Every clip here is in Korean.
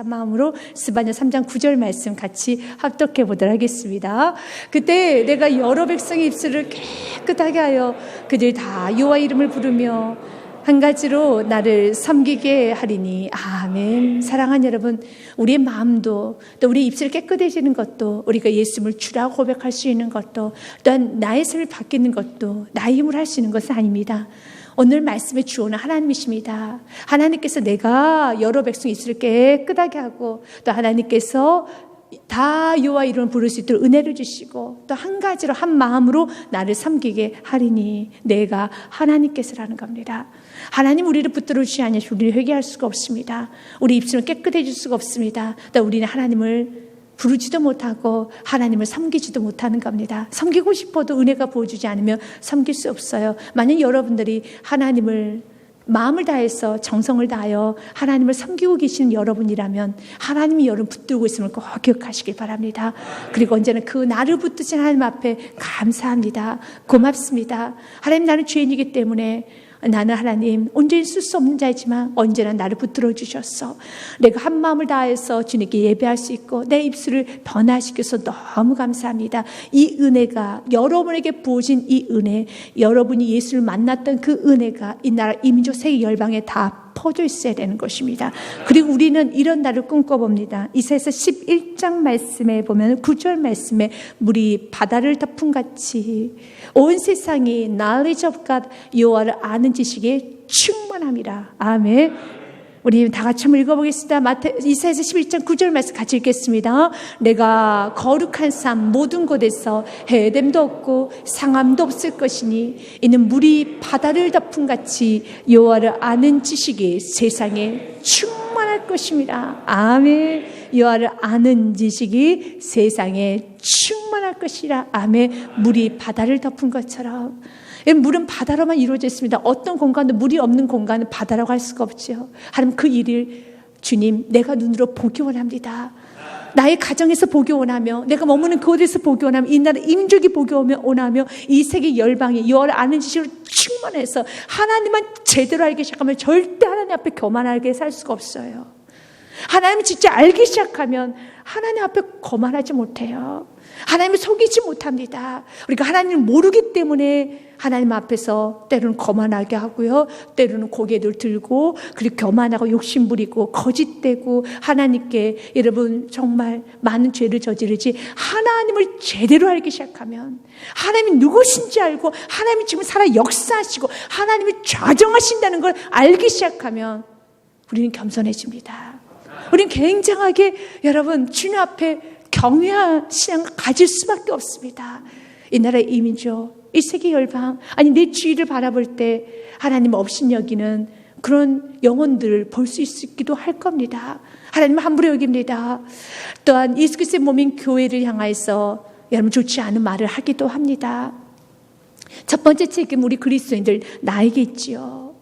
감사한 마음으로 스바냐 3장 9절 말씀 같이 합독해 보도록 하겠습니다. 그때 내가 여러 백성의 입술을 깨끗하게 하여 그들이 다 여호와 이름을 부르며 한 가지로 나를 섬기게 하리니. 아멘. 사랑하는 여러분, 우리의 마음도 또 우리의 입술이 깨끗해지는 것도, 우리가 예수님을 주라고 고백할 수 있는 것도, 또한 나의 삶이 바뀌는 것도 나의 힘으로 할 수 있는 것은 아닙니다. 오늘 말씀의 주어는 하나님이십니다. 하나님께서 내가 여러 백성의 입술을 깨끗하게 하고, 또 하나님께서 다 여호와 이름을 부를 수 있도록 은혜를 주시고, 또 한 가지로 한 마음으로 나를 섬기게 하리니. 내가 하나님께서라는 겁니다. 하나님 우리를 붙들어 주시 아니하시 우리를 회개할 수가 없습니다. 우리 입술은 깨끗해질 수가 없습니다. 또 우리는 하나님을 부르지도 못하고 하나님을 섬기지도 못하는 겁니다. 섬기고 싶어도 은혜가 부어주지 않으면 섬길 수 없어요. 만약 여러분들이 하나님을 마음을 다해서 정성을 다하여 하나님을 섬기고 계시는 여러분이라면 하나님이 여러분 붙들고 있음을 꼭 기억하시길 바랍니다. 그리고 언제나 그 나를 붙드신 하나님 앞에 감사합니다. 고맙습니다. 하나님, 나는 죄인이기 때문에 나는 하나님 온전히 쓸 수 없는 자이지만 언제나 나를 붙들어 주셨어. 내가 한 마음을 다해서 주님께 예배할 수 있고 내 입술을 변화시켜서 너무 감사합니다. 이 은혜가, 여러분에게 부어진 이 은혜, 여러분이 예수를 만났던 그 은혜가 이 나라 이민족 세계 열방에 다 퍼져 있어야 되는 것입니다. 그리고 우리는 이런 날을 꿈꿔봅니다. 이사야서 11장 말씀에 보면 9절 말씀에 물이 바다를 덮은 같이 온 세상이 knowledge of God, 여호와를 아는 지식에 충만함이라. 아멘. 우리 다 같이 한번 읽어보겠습니다. 이사야서 11장 9절 말씀 같이 읽겠습니다. 내가 거룩한 삶 모든 곳에서 해됨도 없고 상함도 없을 것이니 이는 물이 바다를 덮은 같이 여호와를 아는 지식이 세상에 충만할 것입니다. 아멘. 여호와를 아는 지식이 세상에 충만할 것이라. 아멘. 물이 바다를 덮은 것처럼. 물은 바다로만 이루어져 있습니다. 어떤 공간도 물이 없는 공간은 바다라고 할 수가 없죠. 하나님, 그 일을 주님 내가 눈으로 보기 원합니다. 나의 가정에서 보기 원하며, 내가 머무는 그곳에서 보기 원하며, 이 나라 임족이 보기 원하며, 이 세계 열방이 여호와를 아는 지식으로 충만해서 하나님만 제대로 알기 시작하면 절대 하나님 앞에 교만하게 살 수가 없어요. 하나님을 진짜 알기 시작하면 하나님 앞에 거만하지 못해요. 하나님을 속이지 못합니다. 우리가 하나님을 모르기 때문에 하나님 앞에서 때로는 거만하게 하고요, 때로는 고개를 들고, 그리고 교만하고 욕심부리고 거짓되고 하나님께 여러분 정말 많은 죄를 저지르지, 하나님을 제대로 알기 시작하면, 하나님이 누구신지 알고 하나님이 지금 살아 역사하시고 하나님이 좌정하신다는 걸 알기 시작하면 우리는 겸손해집니다. 우리는 굉장하게 여러분 주님 앞에 경외한 신앙을 가질 수밖에 없습니다. 이 나라의 이민족, 이 세계 열방, 아니 내 주위를 바라볼 때 하나님 없인 여기는 그런 영혼들을 볼 수 있기도 할 겁니다. 하나님 함부로 여깁니다. 또한 예수 그리스도의 몸인 교회를 향해서 여러분 좋지 않은 말을 하기도 합니다. 첫 번째 책임 우리 그리스도인들 나에게 있지요.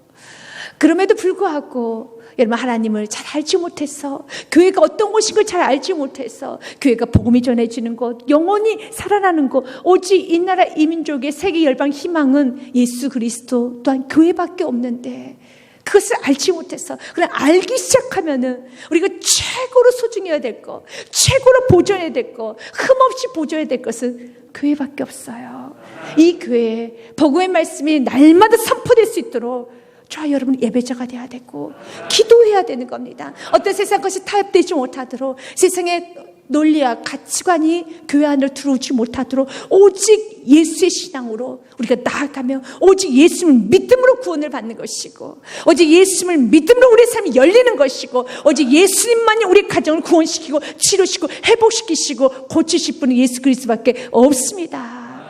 그럼에도 불구하고 여러분 하나님을 잘 알지 못해서, 교회가 어떤 곳인 걸 잘 알지 못해서, 교회가 복음이 전해지는 곳, 영혼이 살아나는 곳, 오직 이 나라 이민족의 세계 열방 희망은 예수 그리스도 또한 교회밖에 없는데 그것을 알지 못해서, 그냥 알기 시작하면은 우리가 최고로 소중해야 될 것, 최고로 보존해야 될 것, 흠없이 보존해야 될 것은 교회밖에 없어요. 이 교회 복음의 말씀이 날마다 선포될 수 있도록 저 여러분 예배자가 돼야 되고 기도해야 되는 겁니다. 어떤 세상 것이 타협되지 못하도록, 세상의 논리와 가치관이 교회 안으로 들어오지 못하도록 오직 예수의 신앙으로 우리가 나아가며, 오직 예수님을 믿음으로 구원을 받는 것이고, 오직 예수님을 믿음으로 우리의 삶이 열리는 것이고, 오직 예수님만이 우리 가정을 구원시키고 치료시키고 회복시키시고 고치실 분은 예수 그리스도밖에 없습니다.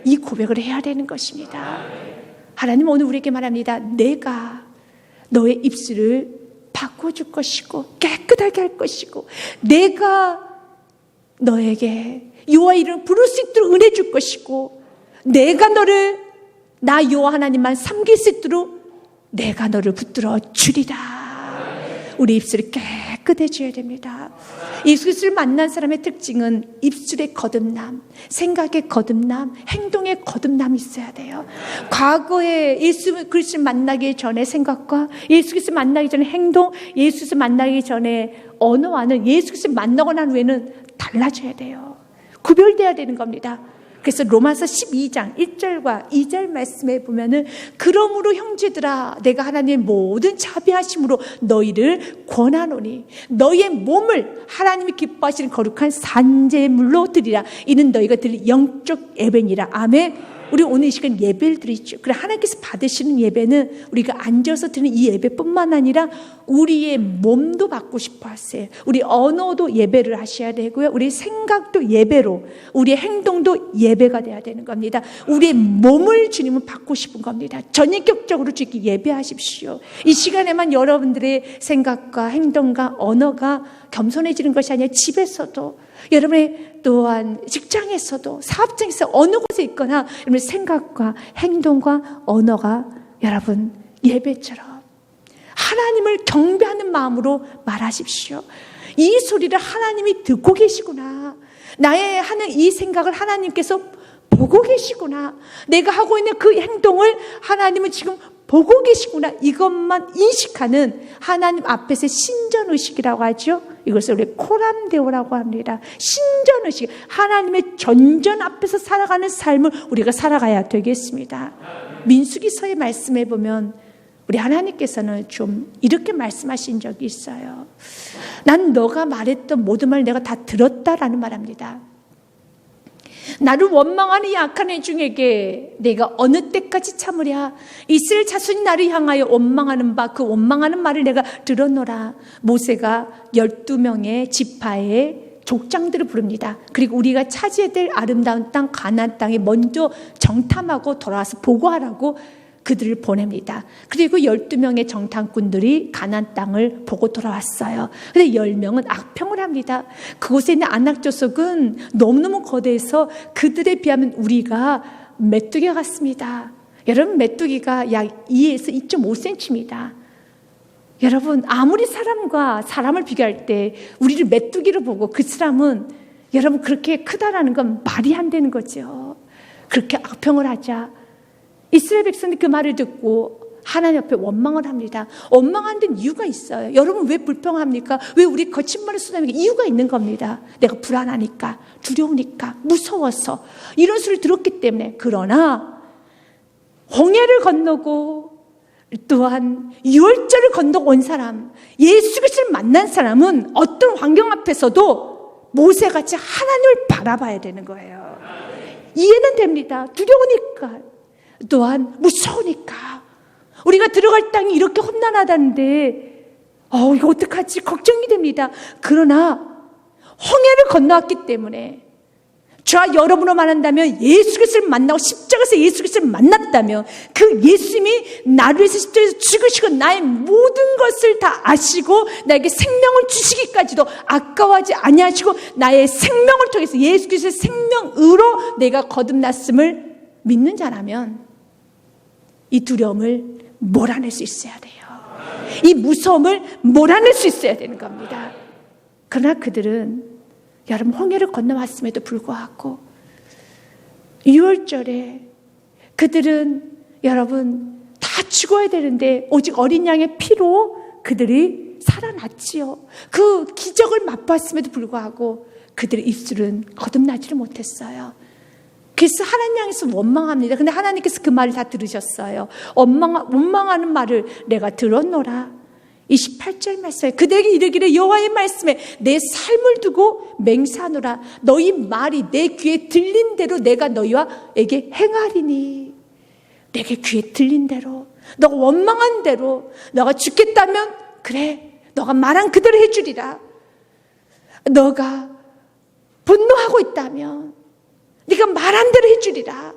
이 고백을 해야 되는 것입니다. 하나님 오늘 우리에게 말합니다. 내가 너의 입술을 바꿔줄 것이고 깨끗하게 할 것이고, 내가 너에게 여호와 이름을 부를 수 있도록 은혜 줄 것이고, 내가 너를 나 여호와 하나님만 섬길 수 있도록 내가 너를 붙들어 주리라. 우리 입술을 깨끗하게 깨끗해져야 됩니다. 예수 그리스도를 만난 사람의 특징은 입술의 거듭남, 생각의 거듭남, 행동의 거듭남이 있어야 돼요. 과거에 예수 그리스도를 만나기 전에 생각과 예수 그리스도를 만나기 전에 행동, 예수 그리스도를 만나기 전에 언어와는 예수 그리스도를 만나고 난 후에는 달라져야 돼요. 구별돼야 되는 겁니다. 그래서 로마서 12장 1절과 2절 말씀에 보면은 그러므로 형제들아 내가 하나님의 모든 자비하심으로 너희를 권하노니 너희의 몸을 하나님이 기뻐하시는 거룩한 산제물로 드리라. 이는 너희가 드릴 영적 예배니라. 아멘. 우리 오늘 이 시간 예배를 드리죠. 그래 하나님께서 받으시는 예배는 우리가 앉아서 드리는 이 예배뿐만 아니라 우리의 몸도 받고 싶어 하세요. 우리 언어도 예배를 하셔야 되고요. 우리 생각도 예배로, 우리의 행동도 예배가 돼야 되는 겁니다. 우리의 몸을 주님은 받고 싶은 겁니다. 전인격적으로 주님께 예배하십시오. 이 시간에만 여러분들의 생각과 행동과 언어가 겸손해지는 것이 아니라 집에서도, 여러분의 또한 직장에서도, 사업장에서 어느 곳에 있거나 여러분의 생각과 행동과 언어가 여러분 예배처럼 하나님을 경배하는 마음으로 말하십시오. 이 소리를 하나님이 듣고 계시구나. 나의 하는 이 생각을 하나님께서 보고 계시구나. 내가 하고 있는 그 행동을 하나님은 지금 보고 계시구나. 이것만 인식하는 하나님 앞에서의 신전의식이라고 하죠. 이것을 우리 코람데오라고 합니다. 신전의식, 하나님의 전전 앞에서 살아가는 삶을 우리가 살아가야 되겠습니다. 민수기서의 말씀에 보면 우리 하나님께서는 좀 이렇게 말씀하신 적이 있어요. 난 너가 말했던 모든 말 내가 다 들었다라는 말합니다. 나를 원망하는 약한 애 중에게 내가 어느 때까지 참으랴. 이스라엘 자손이 나를 향하여 원망하는 바 그 원망하는 말을 내가 들었노라. 모세가 12명의 지파의 족장들을 부릅니다. 그리고 우리가 차지해야 될 아름다운 땅 가나안 땅에 먼저 정탐하고 돌아와서 보고하라고 그들을 보냅니다. 그리고 12명의 정탐꾼들이 가나안 땅을 보고 돌아왔어요. 근데 10명은 악평을 합니다. 그곳에 있는 안악조석은 너무너무 거대해서 그들에 비하면 우리가 메뚜기 같습니다. 여러분, 메뚜기가 약 2에서 2.5cm입니다. 여러분, 아무리 사람과 사람을 비교할 때 우리를 메뚜기로 보고 그 사람은 여러분 그렇게 크다라는 건 말이 안 되는 거죠. 그렇게 악평을 하자 이스라엘 백성들이 그 말을 듣고 하나님 앞에 원망을 합니다. 원망한 데는 이유가 있어요. 여러분 왜 불평합니까? 왜 우리 거친 말을 쏟아내니까? 이유가 있는 겁니다. 내가 불안하니까, 두려우니까, 무서워서 이런 소리를 들었기 때문에. 그러나 홍해를 건너고 또한 유월절을 건너고 온 사람, 예수 그리스도를 만난 사람은 어떤 환경 앞에서도 모세같이 하나님을 바라봐야 되는 거예요. 이해는 됩니다. 두려우니까, 또한 무서우니까. 우리가 들어갈 땅이 이렇게 험난하다는데 이거 어떡하지? 걱정이 됩니다. 그러나 홍해를 건너왔기 때문에 저와 여러분으로 말한다면 예수 그리스도를 만나고 십자가에서 예수 그리스도를 만났다면 그 예수님이 나를 위해서 십자가에서 죽으시고 나의 모든 것을 다 아시고 나에게 생명을 주시기까지도 아까워하지 아니하시고 나의 생명을 통해서 예수 그리스도의 생명으로 내가 거듭났음을 믿는 자라면 이 두려움을 몰아낼 수 있어야 돼요. 이 무서움을 몰아낼 수 있어야 되는 겁니다. 그러나 그들은 여러분 홍해를 건너왔음에도 불구하고 6월절에 그들은 여러분 다 죽어야 되는데 오직 어린 양의 피로 그들이 살아났지요. 그 기적을 맛봤음에도 불구하고 그들의 입술은 거듭나지를 못했어요. 그래서 하나님 향해서 원망합니다. 근데 하나님께서 그 말을 다 들으셨어요. 원망하는 말을 내가 들었노라. 28절 말씀에 그들에게 이르기를 여호와의 말씀에 내 삶을 두고 맹세하노라. 너희 말이 내 귀에 들린 대로 내가 너희와에게 행하리니. 내게 귀에 들린 대로, 너가 원망한 대로, 너가 죽겠다면 그래, 너가 말한 그대로 해주리라. 너가 분노하고 있다면 네가 말한 대로 해주리라.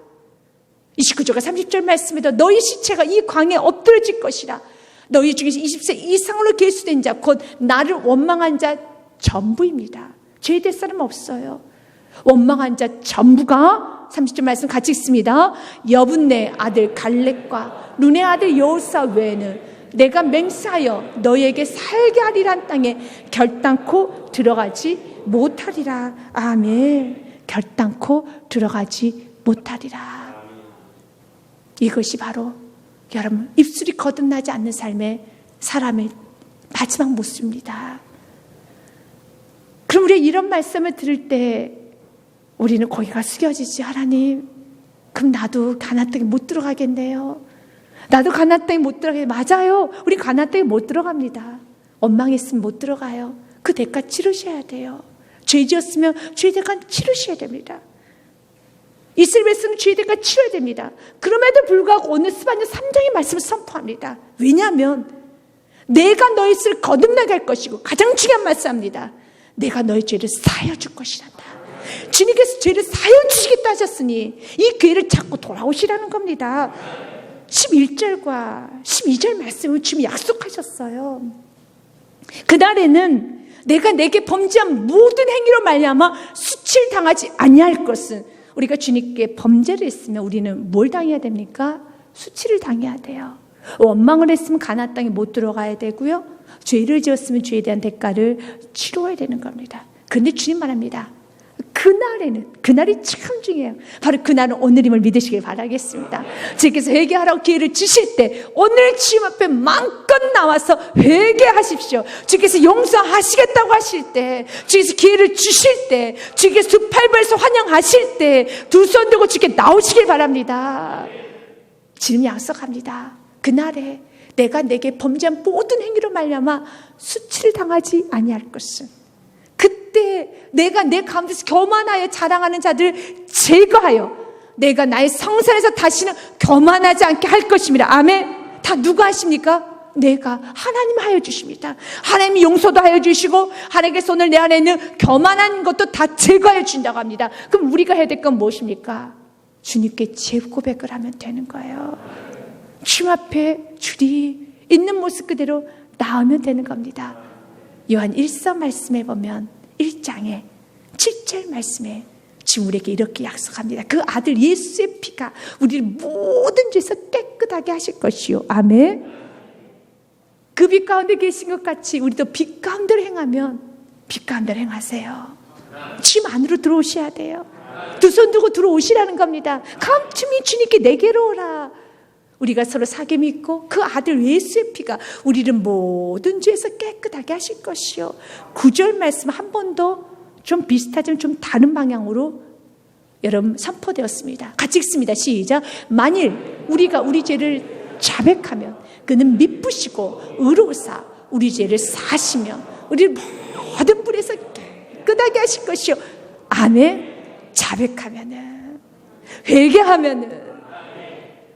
29절과 30절 말씀에도 너희 시체가 이 광에 엎드려질 것이라. 너희 중에서 20세 이상으로 계수된 자 곧 나를 원망한 자 전부입니다. 죄될 사람 없어요. 원망한 자 전부가 30절 말씀 같이 읽습니다. 여분네 아들 갈렙과 눈의 아들 여호사 외에는 내가 맹세하여 너에게 살게 하리란 땅에 결단코 들어가지 못하리라. 아멘. 결단코 들어가지 못하리라. 이것이 바로 여러분 입술이 거듭나지 않는 삶의 사람의 마지막 모습입니다. 그럼 우리 이런 말씀을 들을 때 우리는 고개가 숙여지지. 하나님, 그럼 나도 가나안 땅에 못 들어가겠네요. 나도 가나안 땅에 못 들어가겠네요. 맞아요. 우리 가나안 땅에 못 들어갑니다. 원망했으면 못 들어가요. 그 대가 치르셔야 돼요. 죄 지었으면 죄 대가 치르셔야 됩니다. 이스라엘 백성은 죄 대가 치러야 됩니다. 그럼에도 불구하고 오늘 스바냐 3장의 말씀을 선포합니다. 왜냐하면 내가 너희 죄를 거듭나게 할 것이고, 가장 중요한 말씀입니다. 내가 너희 죄를 사하여 줄 것이란다. 주님께서 죄를 사하여 주시겠다 하셨으니 이 기회를 찾고 돌아오시라는 겁니다. 11절과 12절 말씀을 주님이 약속하셨어요. 그날에는 내가 내게 범죄한 모든 행위로 말미암아 수치를 당하지 아니할 것은, 우리가 주님께 범죄를 했으면 우리는 뭘 당해야 됩니까? 수치를 당해야 돼요. 원망을 했으면 가나안 땅에 못 들어가야 되고요. 죄를 지었으면 죄에 대한 대가를 치러야 되는 겁니다. 그런데 주님 말합니다. 그날에는, 그날이 참 중요해요. 바로 그날은 오늘임을 믿으시길 바라겠습니다. 주께서 회개하라고 기회를 주실 때 오늘 주님 앞에 마음껏 나와서 회개하십시오. 주께서 용서하시겠다고 하실 때, 주께서 기회를 주실 때, 주께서 두 팔 벌려서 환영하실 때 두 손 들고 주께 나오시길 바랍니다. 주님 약속합니다. 그날에 내가 내게 범죄한 모든 행위로 말미암아 수치를 당하지 아니할 것은, 그때 내가 내 가운데서 교만하여 자랑하는 자들을 제거하여 내가 나의 성산에서 다시는 교만하지 않게 할 것입니다. 아멘. 다 누가 하십니까? 내가, 하나님 하여 주십니다. 하나님이 용서도 하여 주시고 하나님께서 오늘 내 안에 있는 교만한 것도 다 제거해 준다고 합니다. 그럼 우리가 해야 될 건 무엇입니까? 주님께 재고백을 하면 되는 거예요. 주님 앞에 줄이 있는 모습 그대로 나오면 되는 겁니다. 요한 1서 말씀에 보면 1장에 7절 말씀에 지금 우리에게 이렇게 약속합니다. 그 아들 예수의 피가 우리를 모든 죄에서 깨끗하게 하실 것이요. 아멘. 그 빛 가운데 계신 것 같이 우리도 빛 가운데로 행하면 빛 가운데로 행하세요. 주님 안으로 들어오셔야 돼요. 두 손 두고 들어오시라는 겁니다. 감춤이 주님께 내게로 오라. 우리가 서로 사귐이 있고 그 아들 예수의 피가 우리를 모든 죄에서 깨끗하게 하실 것이요. 9절 말씀 한 번 더 좀 비슷하지만 좀 다른 방향으로 여러분 선포되었습니다. 같이 읽습니다. 시작. 만일 우리가 우리 죄를 자백하면 그는 미쁘시고 의로우사 우리 죄를 사하시며 우리를 모든 불에서 깨끗하게 하실 것이요. 아멘. 자백하면은, 회개하면은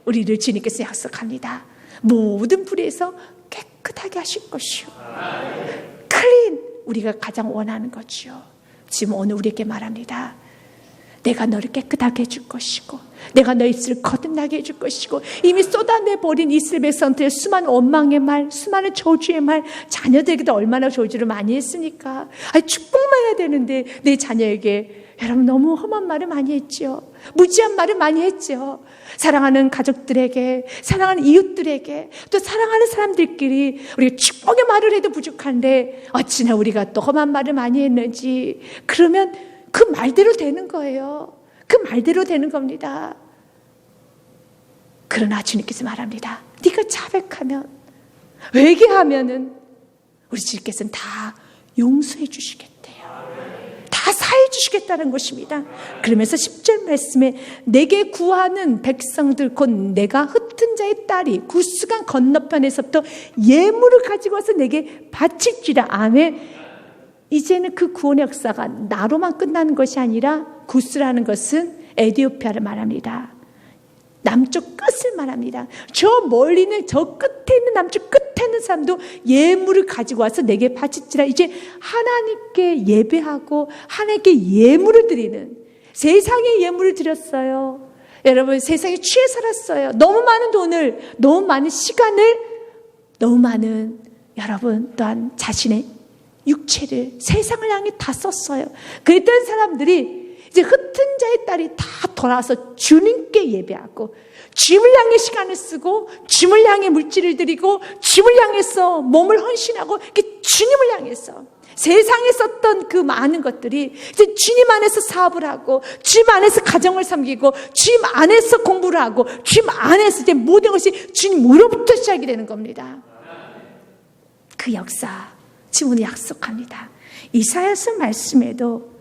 우리를 주님께서 약속합니다. 모든 불에서 깨끗하게 하실 것이요. 클린, 우리가 가장 원하는 거지요. 지금 오늘 우리에게 말합니다. 내가 너를 깨끗하게 해줄 것이고 내가 너의 입술을 거듭나게 해줄 것이고, 이미 쏟아내버린 이스라엘 백성들의 수많은 원망의 말, 수많은 저주의 말, 자녀들에게도 얼마나 저주를 많이 했으니까. 축복만 해야 되는데 내 자녀에게 여러분 너무 험한 말을 많이 했죠. 무지한 말을 많이 했죠. 사랑하는 가족들에게, 사랑하는 이웃들에게, 또 사랑하는 사람들끼리 우리가 축복의 말을 해도 부족한데 어찌나 우리가 또 험한 말을 많이 했는지. 그러면 그 말대로 되는 거예요. 그 말대로 되는 겁니다. 그러나 주님께서 말합니다. 네가 자백하면, 회개하면은 우리 주님께서는 다 용서해 주시겠대요. 다 사해 주시겠다는 것입니다. 그러면서 10절 말씀에 내게 구하는 백성들 곧 내가 흩은 자의 딸이 구스강 건너편에서부터 예물을 가지고 와서 내게 바칠지라. 아멘. 이제는 그 구원의 역사가 나로만 끝나는 것이 아니라, 구스라는 것은 에티오피아를 말합니다. 남쪽 끝을 말합니다. 저 멀리 있는 저 끝에 있는 남쪽 끝에 있는 사람도 예물을 가지고 와서 내게 바칠지라. 이제 하나님께 예배하고 하나님께 예물을 드리는, 세상에 예물을 드렸어요. 여러분 세상에 취해 살았어요. 너무 많은 돈을, 너무 많은 시간을, 너무 많은 여러분 또한 자신의 육체를 세상을 향해 다 썼어요. 그랬던 사람들이 이제 흩은 자의 딸이 다 돌아와서 주님께 예배하고 주님을 향해 시간을 쓰고 주님을 향해 물질을 드리고 주님을 향해서 몸을 헌신하고 주님을 향해서 세상에 썼던 그 많은 것들이 이제 주님 안에서 사업을 하고 주님 안에서 가정을 섬기고 주님 안에서 공부를 하고 주님 안에서 이제 모든 것이 주님으로부터 시작이 되는 겁니다. 그 역사 지금 오늘 약속합니다. 이사야서 말씀에도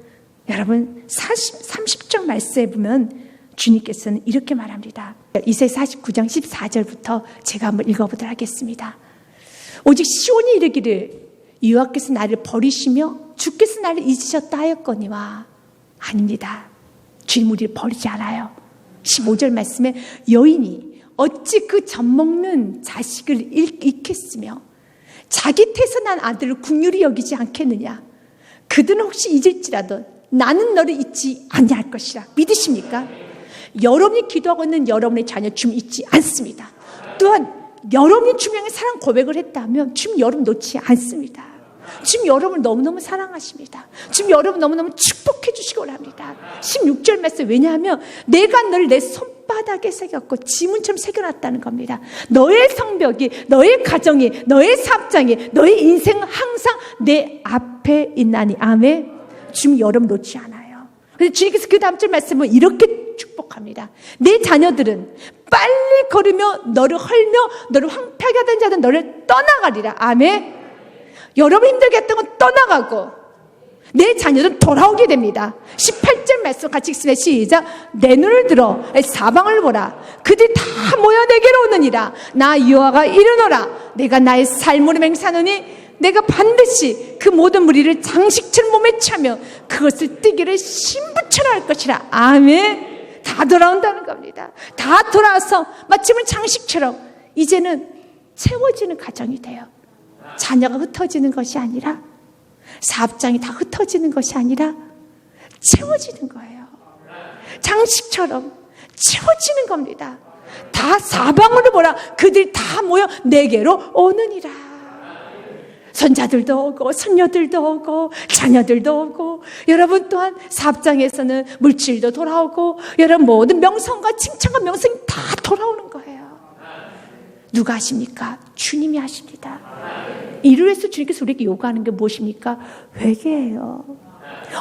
여러분 30절 말씀에 보면 주님께서는 이렇게 말합니다. 이사야 49장 14절부터 제가 한번 읽어보도록 하겠습니다. 오직 시온이 이르기를 여호와께서 나를 버리시며 주께서 나를 잊으셨다 하였거니와 아닙니다. 주님 우리를 버리지 않아요. 15절 말씀에 여인이 어찌 그 젖먹는 자식을 잃겠으며 자기 태어난 아들을 긍휼히 여기지 않겠느냐. 그들은 혹시 잊을지라도 나는 너를 잊지 아니할 것이라. 믿으십니까? 여러분이 기도하고 있는 여러분의 자녀 주님 잊지 않습니다. 또한 여러분이 주님의 사랑 고백을 했다면 주님 여러분 놓지 않습니다. 주님 여러분을 너무너무 사랑하십니다. 주님 여러분 너무너무 축복해 주시기 원합니다. 16절 말씀 왜냐하면 내가 너를 내 손바닥에 새겼고 지문처럼 새겨놨다는 겁니다. 너의 성벽이 너의 가정이 너의 사업장이 너의 인생은 항상 내 앞에 있나니 아멘. 주님 여러분 놓지 않아요. 그래서 주님께서 그 다음 절 말씀을 이렇게 축복합니다. 내 자녀들은 빨리 걸으며 너를 헐며 너를 황폐하게 하던 자들은 너를 떠나가리라. 아멘. 여러분 힘들게 했던 건 떠나가고 내 자녀들은 돌아오게 됩니다. 18절 말씀 같이 읽습니다. 시작. 내 눈을 들어 사방을 보라. 그들이 다 모여 내게로 오느니라. 나 여호와가 이르노라. 내가 나의 삶으로 맹세하노니 내가 반드시 그 모든 무리를 장식처럼 몸에 차며 그것을 뜨기를 신부처럼 할 것이라. 아멘. 다 돌아온다는 겁니다. 다 돌아와서 마침은 장식처럼 이제는 채워지는 가정이 돼요. 자녀가 흩어지는 것이 아니라 사업장이 다 흩어지는 것이 아니라 채워지는 거예요. 장식처럼 채워지는 겁니다. 다 사방으로 보라. 그들이 다 모여 내게로 오느니라. 손자들도 오고 손녀들도 오고 자녀들도 오고 여러분 또한 사업장에서는 물질도 돌아오고 여러분 모든 명성과 칭찬과 명성이 다 돌아오는 거예요. 누가 하십니까? 주님이 하십니다. 이를 위해서 주님께서 우리에게 요구하는 게 무엇입니까? 회개예요.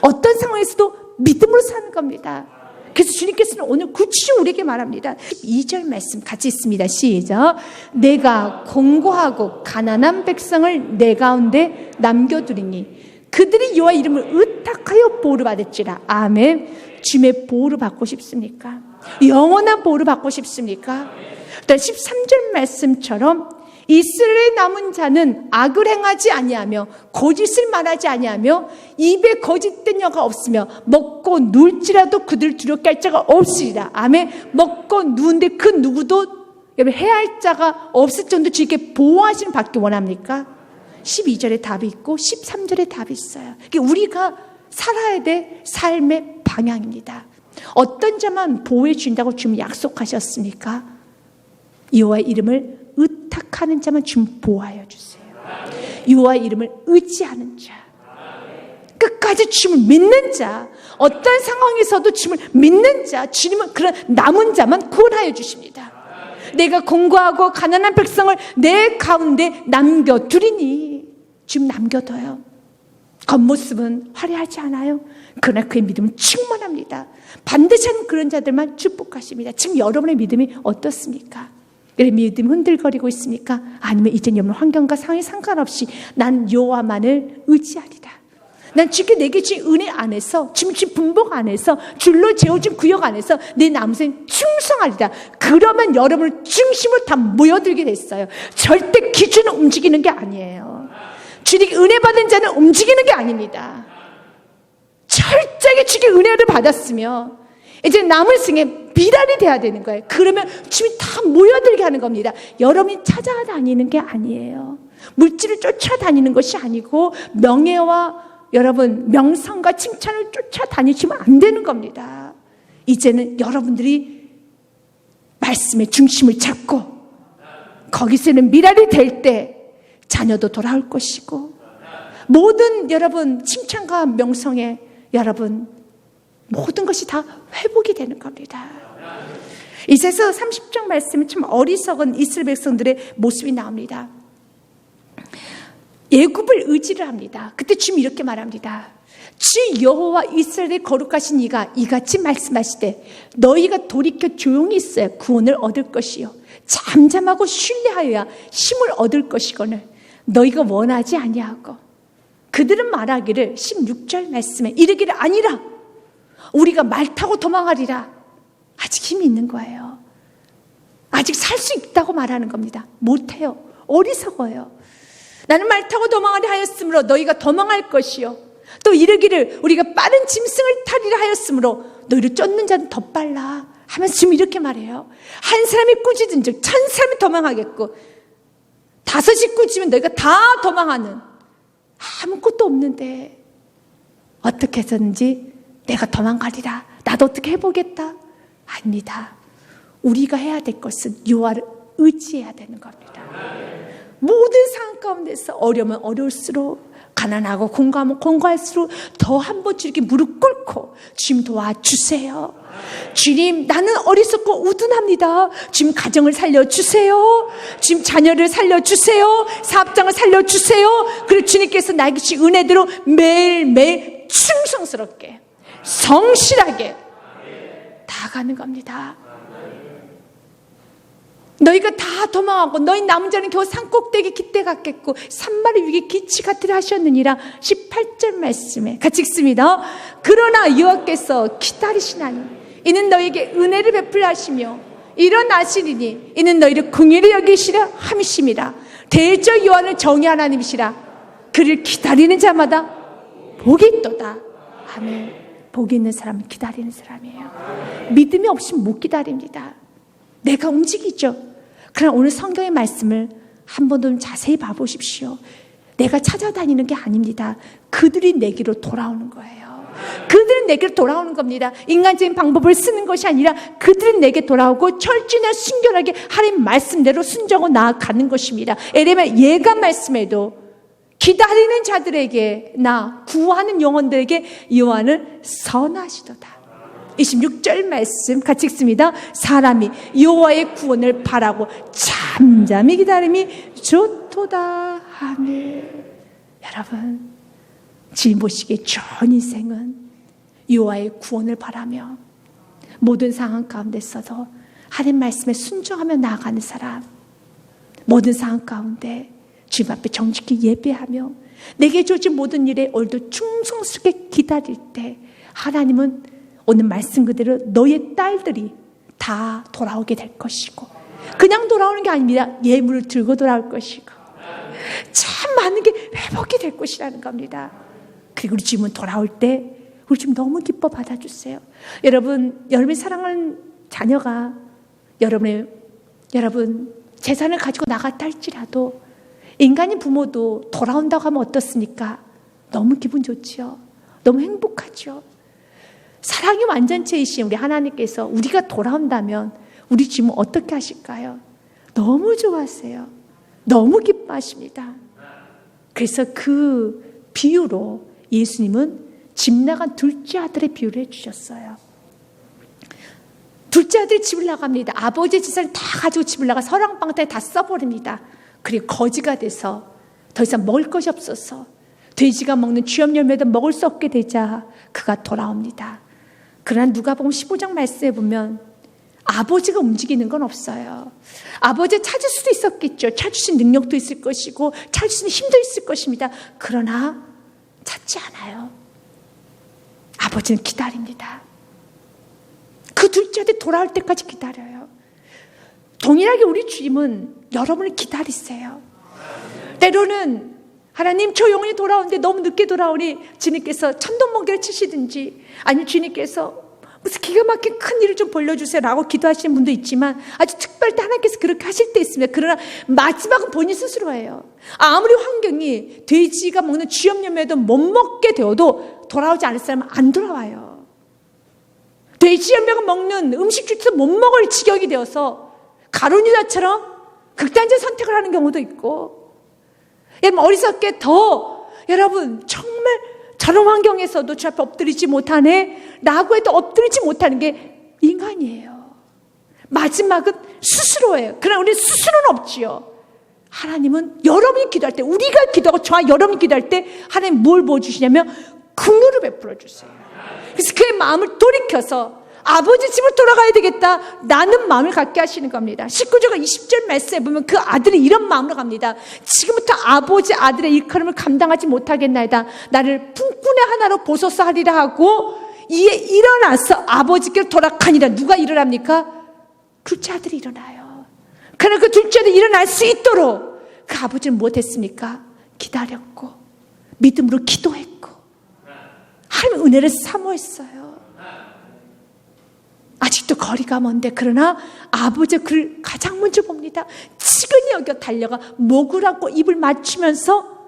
어떤 상황에서도 믿음으로 사는 겁니다. 그래서 주님께서는 오늘 구체적으로 우리에게 말합니다. 12절 말씀 같이 있습니다. 시작. 내가 공고하고 가난한 백성을 내 가운데 남겨두리니 그들이 여호와 이름을 의탁하여 보호를 받을지라. 아멘. 주님의 보호를 받고 싶습니까? 영원한 보호를 받고 싶습니까? 13절 말씀처럼 이스라엘의 남은 자는 악을 행하지 아니하며 거짓을 말하지 아니하며 입에 거짓된 여가 없으며 먹고 누울지라도 그들 두렵게 할 자가 없으리라. 아멘. 먹고 누운데 그 누구도 해할 자가 없을 정도 주님께 보호하시는 받기 원합니까? 12절에 답이 있고 13절에 답이 있어요. 우리가 살아야 될 삶의 방향입니다. 어떤 자만 보호해 준다고 주님 약속하셨습니까? 여호와의 이름을 의탁하는 자만 주님 보호하여 주세요. 여호와의 이름을 의지하는 자, 끝까지 주님을 믿는 자, 어떤 상황에서도 주님을 믿는 자, 주님은 그런 남은 자만 구원하여 주십니다. 내가 공고하고 가난한 백성을 내 가운데 남겨두리니 주님 남겨둬요. 겉모습은 화려하지 않아요. 그러나 그의 믿음은 충만합니다. 반드시 하는 그런 자들만 축복하십니다. 지금 여러분의 믿음이 어떻습니까? 믿음이 흔들거리고 있습니까? 아니면 이제 여러분 환경과 상황에 상관없이 난 여호와만을 의지하리라. 난 주께 내게 주신 은혜 안에서 주님 분복 안에서 줄로 재워준 구역 안에서 내 남생 충성하리라. 그러면 여러분을 중심으로 다 모여들게 됐어요. 절대 기준은 움직이는 게 아니에요. 주님께 은혜 받은 자는 움직이는 게 아닙니다. 철저하게 주께 은혜를 받았으며 이제 남을 승에 미랄이 돼야 되는 거예요. 그러면 주님이 다 모여들게 하는 겁니다. 여러분이 찾아다니는 게 아니에요. 물질을 쫓아다니는 것이 아니고 명예와 여러분 명성과 칭찬을 쫓아다니시면 안 되는 겁니다. 이제는 여러분들이 말씀의 중심을 잡고 거기서는 미랄이 될 때 자녀도 돌아올 것이고 모든 여러분 칭찬과 명성에 여러분 모든 것이 다 회복이 되는 겁니다. 이사야서 30장 말씀은 참 어리석은 이스라엘 백성들의 모습이 나옵니다. 애굽을 의지를 합니다. 그때 주님이 이렇게 말합니다. 주 여호와 이스라엘의 거룩하신 이가 이같이 말씀하시되 너희가 돌이켜 조용히 있어야 구원을 얻을 것이요 잠잠하고 신뢰하여야 힘을 얻을 것이거늘 너희가 원하지 아니하고. 그들은 말하기를 16절 말씀에 이르기를 아니라 우리가 말 타고 도망하리라. 아직 힘이 있는 거예요. 아직 살 수 있다고 말하는 겁니다. 못해요. 어리석어요. 나는 말 타고 도망하려 하였으므로 너희가 도망할 것이요 또 이르기를 우리가 빠른 짐승을 타리라 하였으므로 너희를 쫓는 자는 더 빨라 하면서 지금 이렇게 말해요. 한 사람이 꾸짖은 즉 1000사람이 도망하겠고 5이 꾸짖으면 너희가 다 도망하는. 아무것도 없는데 어떻게 해서든지 내가 도망가리라. 나도 어떻게 해보겠다. 아닙니다. 우리가 해야 될 것은 여호와를 의지해야 되는 겁니다. 모든 상황 가운데서 어려우면 어려울수록 가난하고 공고하면 공고할수록 더 한 번씩 이렇게 무릎 꿇고 주님 도와주세요. 주님 나는 어리석고 우둔합니다. 주님 가정을 살려주세요. 주님 자녀를 살려주세요. 사업장을 살려주세요. 그리고 주님께서 나에게 주신 은혜대로 매일매일 충성스럽게 성실하게 다가가는 겁니다. 너희가 다 도망하고 너희 남은 자는 겨우 산꼭대기 깃대 같겠고 산마리 위에 기치 같으리 하셨느니라. 18절 말씀에 같이 읽습니다. 그러나 여호와께서 기다리시나니 이는 너희에게 은혜를 베풀려 하시며 일어나시리니 이는 너희를 긍휼히 여기시라 함이심이라. 대저 여호와는 정의 하나님이시라. 그를 기다리는 자마다 복이 있도다. 아멘. 복이 있는 사람은 기다리는 사람이에요. 믿음이 없이는 못 기다립니다. 내가 움직이죠. 그러나 오늘 성경의 말씀을 한 번 더 자세히 봐보십시오. 내가 찾아다니는 게 아닙니다. 그들이 내게로 돌아오는 거예요. 그들은 내게로 돌아오는 겁니다. 인간적인 방법을 쓰는 것이 아니라 그들은 내게 돌아오고 철저히 순결하게 하나님 말씀대로 순종하고 나아가는 것입니다. 에레미야 예언 말씀에도 기다리는 자들에게 나 구하는 영혼들에게 여호와는 선하시도다. 26절 말씀 같이 읽습니다. 사람이 여호와의 구원을 바라고 잠잠히 기다림이 좋도다. 아멘. 여러분 지금 보시기에 좋은 인생은 여호와의 구원을 바라며 모든 상황 가운데서도 하나님 말씀에 순종하며 나아가는 사람, 모든 상황 가운데 주님 앞에 정직히 예배하며 내게 주어진 모든 일에 오늘도 충성스럽게 기다릴 때 하나님은 오늘 말씀 그대로 너의 딸들이 다 돌아오게 될 것이고 그냥 돌아오는 게 아닙니다. 예물을 들고 돌아올 것이고 참 많은 게 회복이 될 것이라는 겁니다. 그리고 우리 주님은 돌아올 때 우리 주님 너무 기뻐 받아주세요. 여러분이 사랑하는 자녀가 여러분 재산을 가지고 나갔다 할지라도 인간인 부모도 돌아온다고 하면 어떻습니까? 너무 기분 좋지요. 너무 행복하죠. 사랑의 완전체이신 우리 하나님께서 우리가 돌아온다면 우리 주님은 어떻게 하실까요? 너무 좋아하세요. 너무 기뻐하십니다. 그래서 그 비유로 예수님은 집 나간 둘째 아들의 비유를 해주셨어요. 둘째 아들이 집을 나갑니다. 아버지의 재산을 다 가지고 집을 나가 서랑방탕에 다 써버립니다. 그리고 거지가 돼서 더 이상 먹을 것이 없어서 돼지가 먹는 쥐염 열매도 먹을 수 없게 되자 그가 돌아옵니다. 그러나 누가복음 15장 말씀에 보면 아버지가 움직이는 건 없어요. 아버지 찾을 수도 있었겠죠. 찾을 수 있는 능력도 있을 것이고 찾을 수 있는 힘도 있을 것입니다. 그러나 찾지 않아요. 아버지는 기다립니다. 그 둘째 아들이 돌아올 때까지 기다려요. 동일하게 우리 주님은 여러분을 기다리세요. 때로는 하나님 저 영혼이 돌아오는데 너무 늦게 돌아오니 주님께서 천둥번개를 치시든지 아니면 주님께서 무슨 기가 막힌 큰 일을 좀 벌려주세요 라고 기도하시는 분도 있지만 아주 특별히 하나님께서 그렇게 하실 때 있습니다. 그러나 마지막은 본인 스스로 해요. 아무리 환경이 돼지가 먹는 쥐염염에도 못 먹게 되어도 돌아오지 않을 사람은 안 돌아와요. 돼지염맥을 먹는 음식주도 못 먹을 지경이 되어서 가룟유다처럼 극단적 선택을 하는 경우도 있고 여러분 어리석게 더 여러분 정말 저런 환경에서도 주 앞에 엎드리지 못하네 나고 해도 엎드리지 못하는 게 인간이에요. 마지막은 스스로예요. 그러나 우리는 스스로는 없지요. 하나님은 여러분이 기도할 때, 우리가 기도하고 저와 여러분이 기도할 때 하나님 뭘 보여주시냐면 긍휼을 베풀어 주세요. 그래서 그의 마음을 돌이켜서 아버지 집으로 돌아가야 되겠다 라는 마음을 갖게 하시는 겁니다. 19절과 20절 말씀에 보면 그 아들이 이런 마음으로 갑니다. 지금부터 아버지 아들의 일컬음을 감당하지 못하겠나이다. 나를 품꾼의 하나로 보소서 하리라 하고 이에 일어나서 아버지께로 돌아가니라. 누가 일어납니까? 둘째 아들이 일어나요. 그러나 그 둘째 아들이 일어날 수 있도록 그 아버지는 무엇했습니까? 기다렸고 믿음으로 기도했고 하나님의 은혜를 사모했어요. 아직도 거리가 먼데 그러나 아버지의 그를 가장 먼저 봅니다. 치근히 여겨 달려가 목을 안고 입을 맞추면서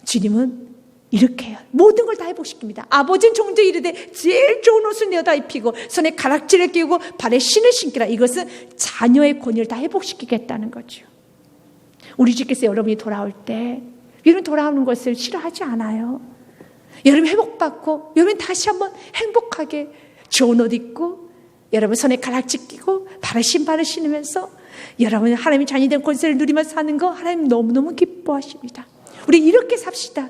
주님은 이렇게 해요. 모든 걸 다 회복시킵니다. 아버지는 종종 이르되 제일 좋은 옷을 내어다 입히고 손에 가락지를 끼우고 발에 신을 신기라. 이것은 자녀의 권위를 다 회복시키겠다는 거죠. 우리 주께서 여러분이 돌아올 때 여러분 돌아오는 것을 싫어하지 않아요. 여러분 회복받고 여러분 다시 한번 행복하게 좋은 옷 입고 여러분 손에 가락지 끼고 발에 신발을 신으면서 여러분 하나님의 자녀된 권세를 누리면서 사는 거 하나님 너무너무 기뻐하십니다. 우리 이렇게 삽시다.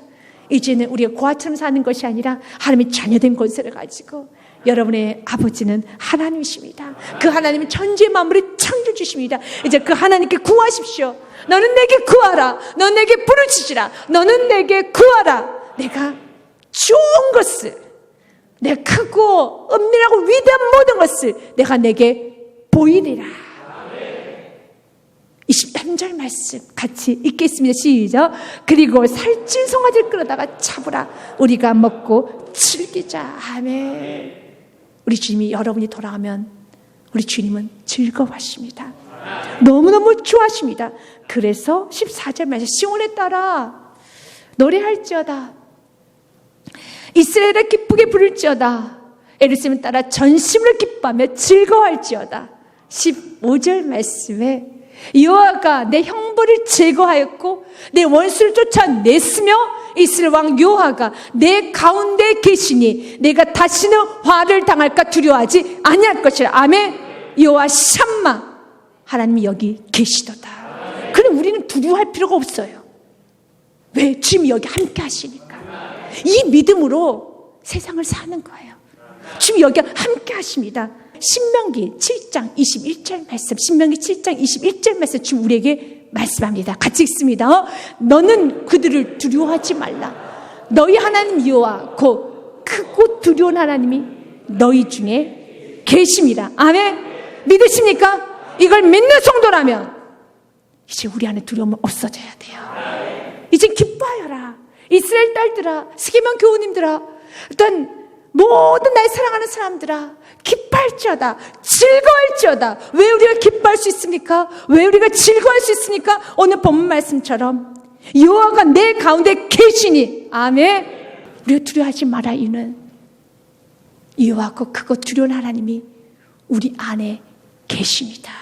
이제는 우리가 고아처럼 사는 것이 아니라 하나님의 자녀된 권세를 가지고 여러분의 아버지는 하나님이십니다. 그 하나님은 천지의 만물을 창조주십니다. 이제 그 하나님께 구하십시오. 너는 내게 구하라. 너는 내게 부르짖으라. 너는 내게 구하라. 내가 좋은 것을 내 크고 은밀하고 위대한 모든 것을 내가 내게 보이리라. 23절 말씀 같이 읽겠습니다. 시작. 그리고 살찐 송아지를 끌어다가 잡으라. 우리가 먹고 즐기자. 아멘. 우리 주님이 여러분이 돌아가면 우리 주님은 즐거워하십니다. 너무너무 좋아하십니다. 그래서 14절 말씀 시온에 따라 노래할지어다. 이스라엘을 기쁘게 부를지어다. 예루살렘을 따라 전심으로 기뻐하며 즐거워할지어다. 15절 말씀에 여호와가 내 형벌을 제거하였고 내 원수를 쫓아냈으며 이스라엘 왕 여호와가 내 가운데 계시니 내가 다시는 화를 당할까 두려워하지 아니할 것이라. 아멘. 여호와 샴마 하나님이 여기 계시도다. 그럼 우리는 두려워할 필요가 없어요. 왜? 주님이 여기 함께 하시니까. 이 믿음으로 세상을 사는 거예요. 주님 여기 함께 하십니다. 신명기 7장 21절 말씀, 신명기 7장 21절 말씀 주님 우리에게 말씀합니다. 같이 읽습니다. 너는 그들을 두려워하지 말라. 너희 하나님 여호와 곧 크고 두려운 하나님이 너희 중에 계심이라. 아멘. 믿으십니까? 이걸 믿는 성도라면 이제 우리 안에 두려움은 없어져야 돼요. 이제 기뻐하여라. 이스라엘 딸들아, 스기만 교우님들아, 일단 모든 날 사랑하는 사람들아, 기뻐할지어다. 즐거워할지어다. 왜 우리가 기뻐할 수 있습니까? 왜 우리가 즐거워할 수 있습니까? 오늘 본문 말씀처럼 여호와가 내 가운데 계시니. 아멘. 우리가 두려워하지 마라. 이는 여호와고 크고 두려운 하나님이 우리 안에 계십니다.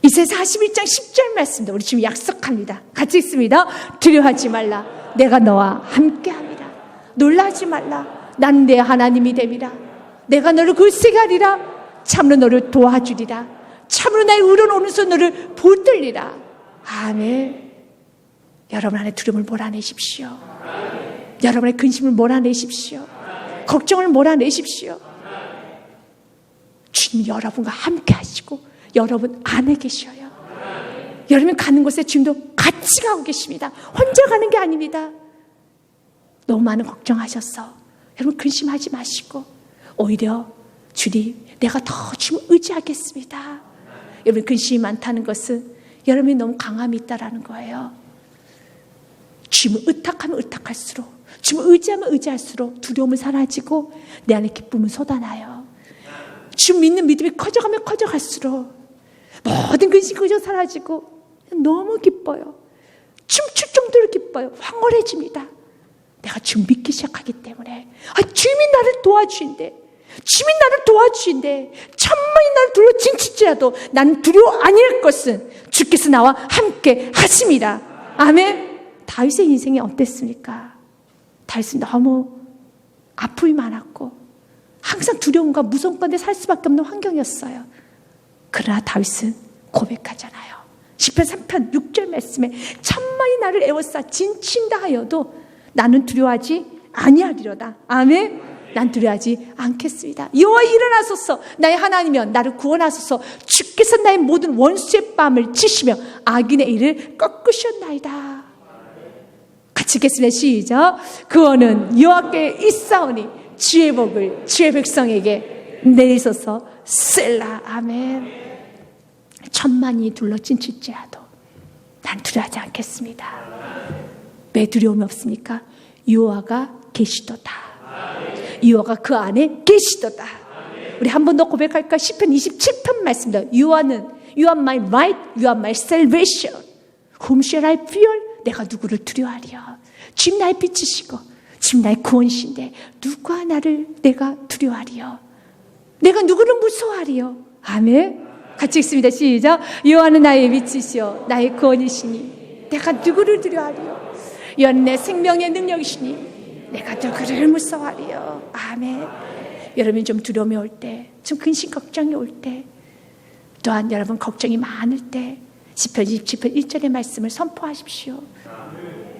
이사야 41장 10절 말씀도 우리 지금 약속합니다. 같이 읽습니다. 두려워하지 말라. 내가 너와 함께함이라. 놀라지 말라. 난 내 하나님이 됨이라. 내가 너를 굳세게 하리라. 참으로 너를 도와주리라. 참으로 나의 의로운 오른손 너를 붙들리라. 아멘. 여러분 안에 두려움을 몰아내십시오. 여러분의 근심을 몰아내십시오. 걱정을 몰아내십시오. 주님 여러분과 함께 하시고 여러분 안에 계셔요. 여러분 가는 곳에 주님도 같이 가고 계십니다. 혼자 가는 게 아닙니다. 너무 많은 걱정하셔서 여러분 근심하지 마시고 오히려 주님 내가 더 주님을 의지하겠습니다. 여러분 근심이 많다는 것은 여러분이 너무 강함이 있다라는 거예요. 주님을 의탁하면 의탁할수록 주님을 의지하면 의지할수록 두려움은 사라지고 내 안에 기쁨은 솟아나요. 주님 믿는 믿음이 커져가면 커져갈수록 모든 근심 그저 사라지고 너무 기뻐요. 춤출 정도로 기뻐요. 황홀해집니다. 내가 주님 믿기 시작하기 때문에 주님이 나를 도와주신대. 주님이 나를 도와주신대. 천만이 나를 둘러진칠지라도 나는 두려워 아닐 것은 주께서 나와 함께 하심이라. 아멘. 다윗의 인생이 어땠습니까? 다윗은 너무 아픔이 많았고 항상 두려움과 무서움 가운데 살 수밖에 없는 환경이었어요. 그러나 다윗은 고백하잖아요. 시편 3편 6절 말씀에 천만이 나를 애워싸 진친다 하여도 나는 두려워하지 아니하리로다. 아멘. 난 두려워하지 않겠습니다. 여호와 일어나소서, 나의 하나님이여 나를 구원하소서. 주께서 나의 모든 원수의 뺨을 치시며 악인의 일을 꺾으셨나이다. 같이 읽겠습니다. 시작. 구원은 여호와께 있사오니 주의 복을 주의 백성에게 내리소서. 셀라. 아멘. 천만이 둘러 진칠지라도 난 두려워하지 않겠습니다. 왜 두려움이 없습니까? 여호와가 계시도다. 여호와가 그 안에 계시도다. 우리 한 번 더 고백할까? 시편 27편 말씀입니다. You are my light, you are my salvation. Whom shall I fear? 내가 누구를 두려워하리요? 주님 나의 빛이시고 주님 나의 구원이신데 누가 나를 내가 두려워하리요? 내가 누구를 무서워하리요? 아멘. 같이 읽습니다. 시작. 여호와는 나의 빛이시요 나의 구원이시니 내가 누구를 두려워하리요? 여호와는 내 생명의 능력이시니 내가 누구를 무서워하리요? 아멘. 여러분 좀 두려움이 올 때, 좀 근심 걱정이 올 때, 또한 여러분 걱정이 많을 때 시편 27편 1절의 말씀을 선포하십시오.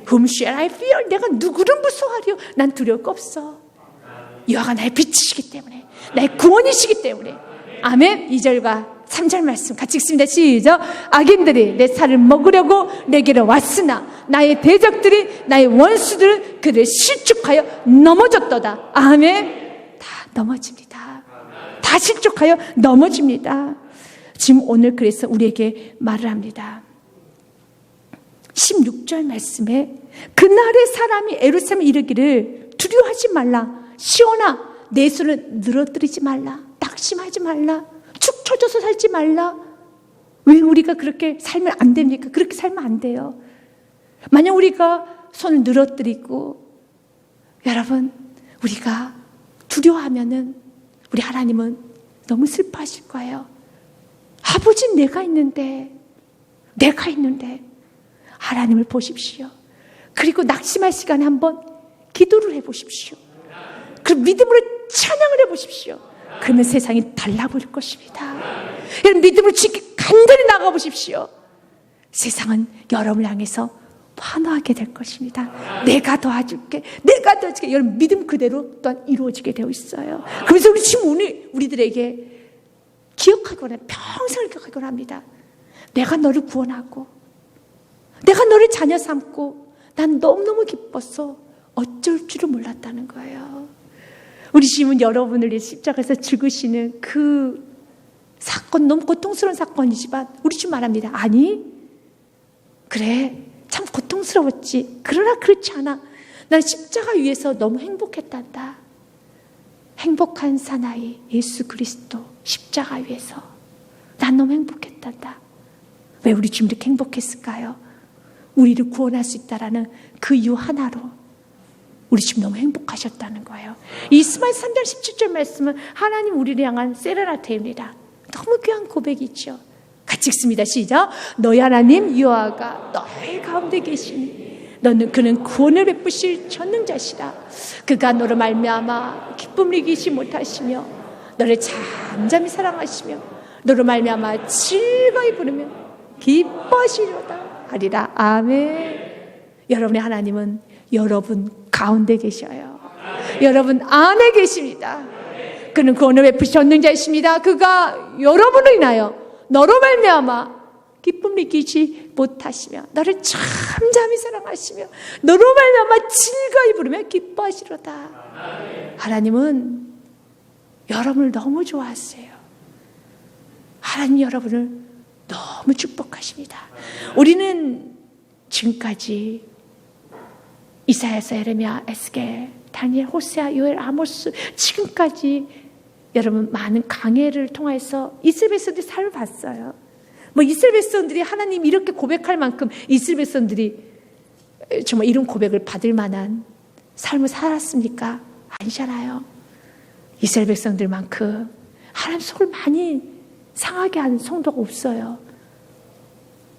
Whom shall I fear? 내가 누구를 무서워하리요? 난 두려울 거 없어. 여호와가 나의 빛이시기 때문에, 나의 구원이시기 때문에. 아멘. 2절과 3절 말씀 같이 읽습니다. 시작. 악인들이 내 살을 먹으려고 내게로 왔으나 나의 대적들이 나의 원수들은 그를 실족하여 넘어졌도다. 아멘. 다 넘어집니다. 다 실족하여 넘어집니다. 지금 오늘 그래서 우리에게 말을 합니다. 16절 말씀에 그날의 사람이 에루살렘에 이르기를 두려워하지 말라. 시온아 내 손을 늘어뜨리지 말라. 낙심하지 말라. 축 처져서 살지 말라. 왜 우리가 그렇게 살면 안 됩니까? 그렇게 살면 안 돼요. 만약 우리가 손을 늘어뜨리고 여러분 우리가 두려워하면은 우리 하나님은 너무 슬퍼하실 거예요. 아버지 내가 있는데 하나님을 보십시오. 그리고 낙심할 시간에 한번 기도를 해보십시오. 그리고 믿음으로 찬양을 해보십시오. 그러면 세상이 달라버릴 것입니다. 여러분 믿음으로 지금 간절히 나가보십시오. 세상은 여러분을 향해서 환호하게 될 것입니다. 내가 도와줄게. 내가 도와줄게. 여러분 믿음 그대로 또한 이루어지게 되어 있어요. 그래서 우리 지금 오늘 우리들에게 기억하거나 평생을 기억하거나 합니다. 내가 너를 구원하고 내가 너를 자녀 삼고 난 너무너무 기뻤어. 어쩔 줄을 몰랐다는 거예요. 우리 주님은 여러분을 위해 십자가에서 죽으시는 그 사건 너무 고통스러운 사건이지만 우리 주님 말합니다. 아니 그래 참 고통스러웠지. 그러나 그렇지 않아. 나는 십자가 위에서 너무 행복했단다. 행복한 사나이 예수 그리스도 십자가 위에서 난 너무 행복했단다. 왜 우리 주님 이렇게 행복했을까요? 우리를 구원할 수 있다라는 그 이유 하나로 우리 주님 너무 행복하셨다는 거예요. 이스마엘 3장 17절 말씀은 하나님 우리를 향한 세레나테입니다. 너무 귀한 고백이죠. 같이 읽습니다. 시작. 너희 하나님 여호와가 너희 가운데 계시니 너는 그는 구원을 베푸실 전능자시다. 그가 너를 말미암아 기쁨을 이기지 못하시며 너를 잠잠히 사랑하시며 너를 말미암아 즐거이 부르며 기뻐하시려다 하리라. 아멘. 여러분의 하나님은 여러분 가운데 계셔요. 여러분 안에 계십니다. 그는 구원을 베푸실 전능자이십니다. 그가 여러분을 인하여 너로 말미암아 기쁨을 이기지 못하시며 너를 잠잠히 사랑하시며 너로 말미암아 즐거이 부르며 기뻐하시로다. 하나님은 여러분을 너무 좋아하세요. 하나님 여러분을 너무 축복하십니다. 우리는 지금까지 이사야서, 예레미야, 에스겔, 다니엘, 호세아, 요엘, 아모스 지금까지 여러분 많은 강해를 통해서 이스라엘 백성들이 삶을 봤어요. 뭐 이스라엘 백성들이 하나님 이렇게 고백할 만큼 이스라엘 백성들이 정말 이런 고백을 받을 만한 삶을 살았습니까? 아니잖아요. 이스라엘 백성들만큼 하나님 속을 많이 상하게 하는 성도가 없어요.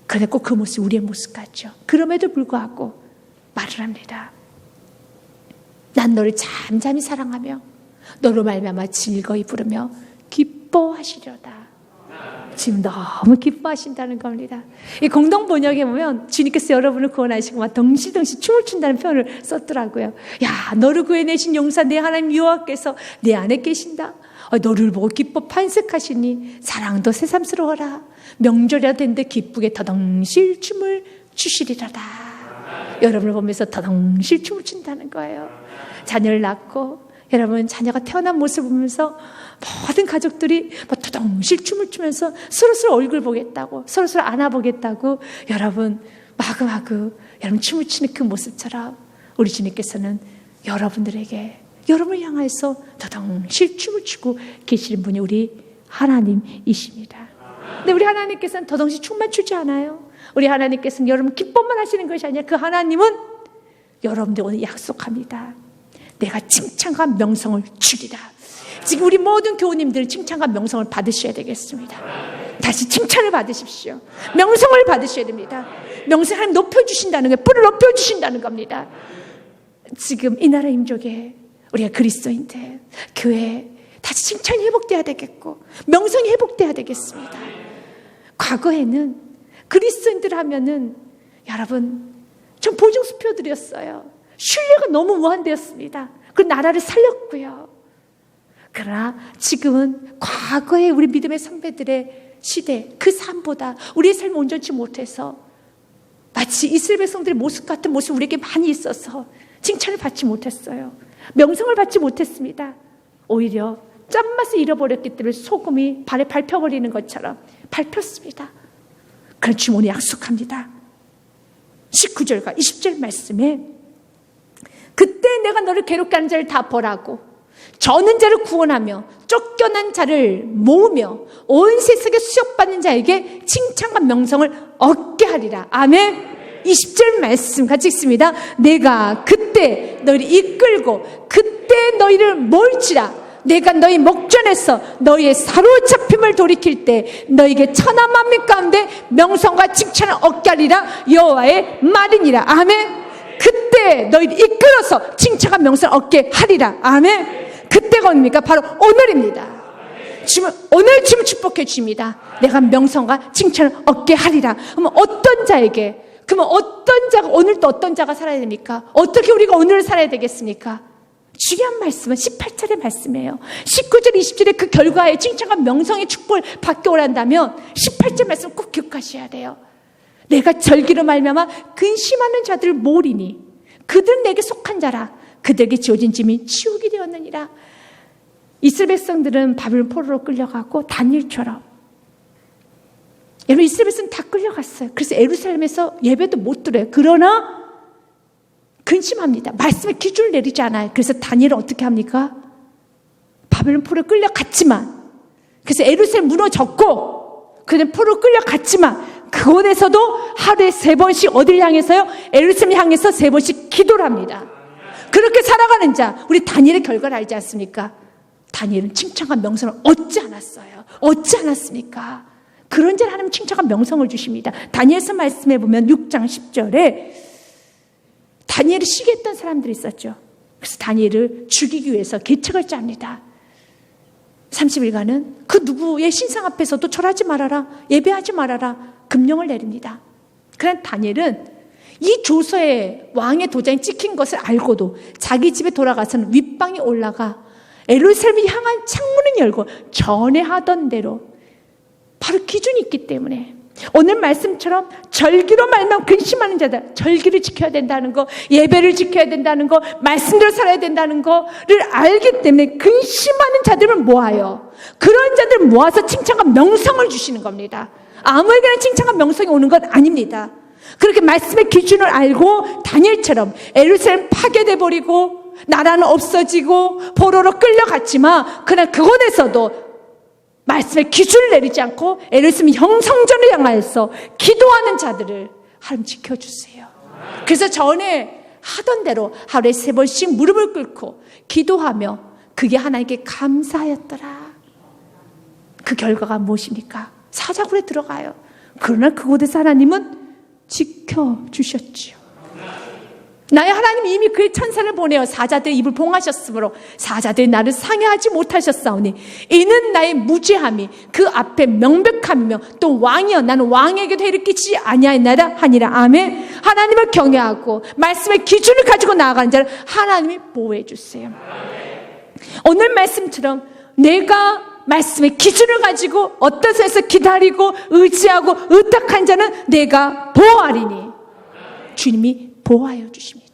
그런데 꼭 그 모습이 우리의 모습 같죠. 그럼에도 불구하고 말을 합니다. 난 너를 잠잠히 사랑하며 너로 말미암아 즐거이 부르며 기뻐하시려다. 지금 너무 기뻐하신다는 겁니다. 이 공동 번역에 보면 주님께서 여러분을 구원하시고 막 덩실덩실 춤을 춘다는 표현을 썼더라고요. 야, 너를 구해내신 용사 내 하나님 여호와께서 내 안에 계신다. 너를 보고 기뻐 판색하시니 사랑도 새삼스러워라. 명절이라 된데 기쁘게 더덩실 춤을 추시리라다. 여러분을 보면서 더덩실 춤을 춘다는 거예요. 자녀를 낳고 여러분 자녀가 태어난 모습을 보면서 모든 가족들이 더덩실 춤을 추면서 서로서로 얼굴 보겠다고, 서로서로 안아보겠다고 여러분 마구마구 여러분 춤을 추는 그 모습처럼 우리 주님께서는 여러분들에게, 여러분을 향해서 더덩실 춤을 추고 계시는 분이 우리 하나님이십니다. 근데 우리 하나님께서는 더덩실 춤만 추지 않아요. 우리 하나님께서는 여러분 기쁨만 하시는 것이 아니라 그 하나님은 여러분들 오늘 약속합니다. 내가 칭찬과 명성을 주리라. 지금 우리 모든 교우님들 칭찬과 명성을 받으셔야 되겠습니다. 다시 칭찬을 받으십시오. 명성을 받으셔야 됩니다. 명성 하나님 높여주신다는 거예요. 뿔을 높여주신다는 겁니다. 지금 이 나라 민족에 우리가 그리스도인들 교회 다시 칭찬이 회복돼야 되겠고 명성이 회복돼야 되겠습니다. 과거에는 그리스도인들 하면은 여러분 전 보증수표들이었어요. 신뢰가 너무 무한되었습니다. 그 나라를 살렸고요. 그러나 지금은 과거의 우리 믿음의 선배들의 시대, 그 삶보다 우리의 삶이 온전치 못해서 마치 이스라엘 백성들의 모습 같은 모습이 우리에게 많이 있어서 칭찬을 받지 못했어요. 명성을 받지 못했습니다. 오히려 짠맛을 잃어버렸기 때문에 소금이 발에 밟혀버리는 것처럼 밟혔습니다. 그런 주님 오늘 약속합니다. 19절과 20절 말씀에 그때 내가 너를 괴롭게 하는 자를 다 벌하고 저는 자를 구원하며 쫓겨난 자를 모으며 온 세상에 수역받는 자에게 칭찬과 명성을 얻게 하리라. 아멘. 20절 말씀 같이 읽습니다. 내가 그때 너희를 이끌고 그때 너희를 모을지라. 내가 너희 목전에서 너희의 사로잡힘을 돌이킬 때 너희에게 천하 만민 가운데 명성과 칭찬을 얻게 하리라. 여호와의 말이니라. 아멘. 그때 너희를 이끌어서 칭찬과 명성을 얻게 하리라. 아멘. 그때가 옵니까? 바로 오늘입니다. 지금 오늘 지금 축복해 주십니다. 내가 명성과 칭찬을 얻게 하리라. 그러면 어떤 자에게, 그러면 어떤 자가 오늘 또 어떤 자가 살아야 됩니까? 어떻게 우리가 오늘을 살아야 되겠습니까? 중요한 말씀은 18절의 말씀이에요. 19절 20절의 그 결과에 칭찬과 명성의 축복을 받게 오란다면 18절 말씀 꼭 기억하셔야 돼요. 내가 절기로 말미암아 근심하는 자들을 모으리니 그들은 내게 속한 자라. 그들에게 지어진 짐이 치우게 되었느니라. 이스라엘 백성들은 바벨론 포로로 끌려가고 다니엘처럼 여러분 이스라엘 백성은 다 끌려갔어요. 그래서 예루살렘에서 예배도 못 드려요. 그러나 근심합니다. 말씀의 기준을 내리지 않아요. 그래서 다니엘은 어떻게 합니까? 바벨론 포로로 끌려갔지만 그래서 예루살렘 무너졌고 그는 포로로 끌려갔지만 그곳에서도 하루에 3번씩 어딜 향해서요? 예루살렘 향해서 3번씩 기도를 합니다. 그렇게 살아가는 자, 우리 다니엘의 결과를 알지 않습니까? 다니엘은 칭찬과 명성을 얻지 않았어요. 얻지 않았습니까? 그런 자를 하나님 칭찬과 명성을 주십니다. 다니엘서 말씀해 보면 6장 10절에 다니엘을 시기했던 사람들이 있었죠. 그래서 다니엘을 죽이기 위해서 계책을 짭니다. 30일간은 그 누구의 신상 앞에서도 절하지 말아라, 예배하지 말아라 금령을 내립니다. 그러나 다니엘은 이 조서에 왕의 도장이 찍힌 것을 알고도 자기 집에 돌아가서는 윗방에 올라가 예루살렘을 향한 창문을 열고 전에 하던 대로 바로 기준이 있기 때문에 오늘 말씀처럼 절기로 말면 근심하는 자들 절기를 지켜야 된다는 거, 예배를 지켜야 된다는 거, 말씀대로 살아야 된다는 거를 알기 때문에 근심하는 자들을 모아요. 그런 자들을 모아서 칭찬과 명성을 주시는 겁니다. 아무에게나 칭찬과 명성이 오는 건 아닙니다. 그렇게 말씀의 기준을 알고 다니엘처럼 예루살렘 파괴돼 버리고 나라는 없어지고 포로로 끌려갔지만 그러나 그곳에서도 말씀의 기준을 내리지 않고 예루살렘 형성전을 향하여서 기도하는 자들을 하나님 지켜주세요. 그래서 전에 하던 대로 하루에 3번씩 무릎을 꿇고 기도하며 그게 하나님께 감사하였더라. 그 결과가 무엇입니까? 사자굴에 들어가요. 그러나 그곳에서 하나님은 지켜주셨지요. 나의 하나님이 이미 그의 천사를 보내어 사자들의 입을 봉하셨으므로 사자들이 나를 상해하지 못하셨사오니 이는 나의 무죄함이 그 앞에 명백하며 또 왕이여 나는 왕에게도 해를 끼치지 아니하였나이다 하니라. 아멘. 하나님을 경외하고 말씀의 기준을 가지고 나아가는 자를 하나님이 보호해 주세요. 오늘 말씀처럼 내가 말씀의 기준을 가지고 어떤 선에서 기다리고 의지하고 의탁한 자는 내가 보호하리니 주님이 보호하여 주십니다.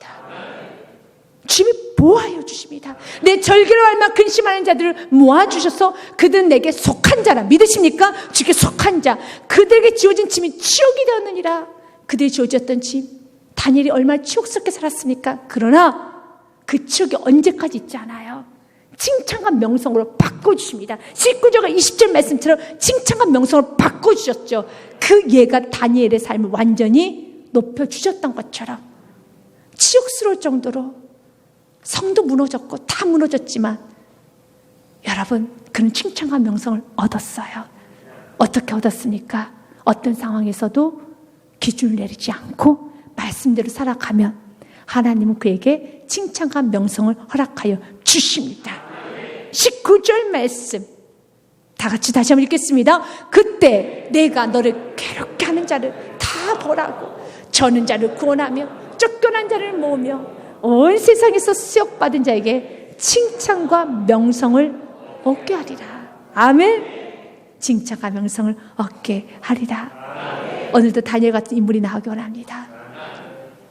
주님이 보호하여 주십니다. 내 절기로 알마 근심하는 자들을 모아주셔서 그들은 내게 속한 자라. 믿으십니까? 주께 속한 자. 그들에게 지어진 짐이 치욕이 되었느니라. 그들이 지어졌던 짐. 다니엘이 얼마나 치욕스럽게 살았습니까? 그러나 그 치욕이 언제까지 있지 않아요. 칭찬과 명성으로 바꿔주십니다. 19절과 20절 말씀처럼 칭찬과 명성으로 바꿔주셨죠. 그 예가 다니엘의 삶을 완전히 높여주셨던 것처럼 치욕스러울 정도로 성도 무너졌고 다 무너졌지만 여러분 그는 칭찬과 명성을 얻었어요. 어떻게 얻었습니까? 어떤 상황에서도 기준을 내리지 않고 말씀대로 살아가면 하나님은 그에게 칭찬과 명성을 허락하여 주십니다. 19절 말씀 다 같이 다시 한번 읽겠습니다. 그때 내가 너를 괴롭게 하는 자를 다 보라고 저는 자를 구원하며 쫓겨난 자를 모으며 온 세상에서 수욕받은 자에게 칭찬과 명성을 얻게 하리라. 아멘. 칭찬과 명성을 얻게 하리라. 오늘도 다니엘 같은 인물이 나오기 원합니다.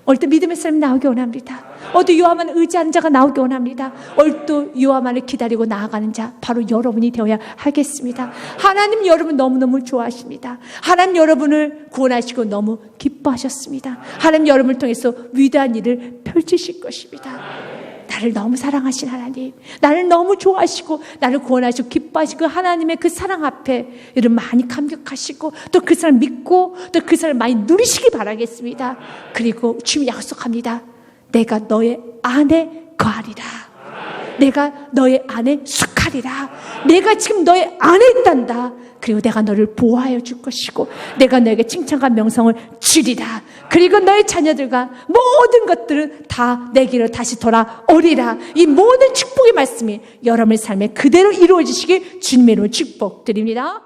오늘도 믿음의 사람이 나오기 원합니다. 오늘도 여호와만을 의지하는 자가 나오기 원합니다. 오늘도 여호와만을 기다리고 나아가는 자 바로 여러분이 되어야 하겠습니다. 하나님 여러분 너무너무 좋아하십니다. 하나님 여러분을 구원하시고 너무 기뻐하셨습니다. 하나님 여러분을 통해서 위대한 일을 펼치실 것입니다. 나를 너무 사랑하신 하나님, 나를 너무 좋아하시고 나를 구원하시고 기뻐하시고 하나님의 그 사랑 앞에 여러분 많이 감격하시고 또 그 사람 믿고 또 그 사람 많이 누리시기 바라겠습니다. 그리고 주님이 약속합니다. 내가 너의 안에 거하리라. 내가 너의 안에 숙하리라. 내가 지금 너의 안에 있단다. 그리고 내가 너를 보호하여 줄 것이고 내가 너에게 칭찬과 명성을 주리라. 그리고 너의 자녀들과 모든 것들은 다 내게로 다시 돌아오리라. 이 모든 축복의 말씀이 여러분의 삶에 그대로 이루어지시길 주님의 이름으로 축복드립니다.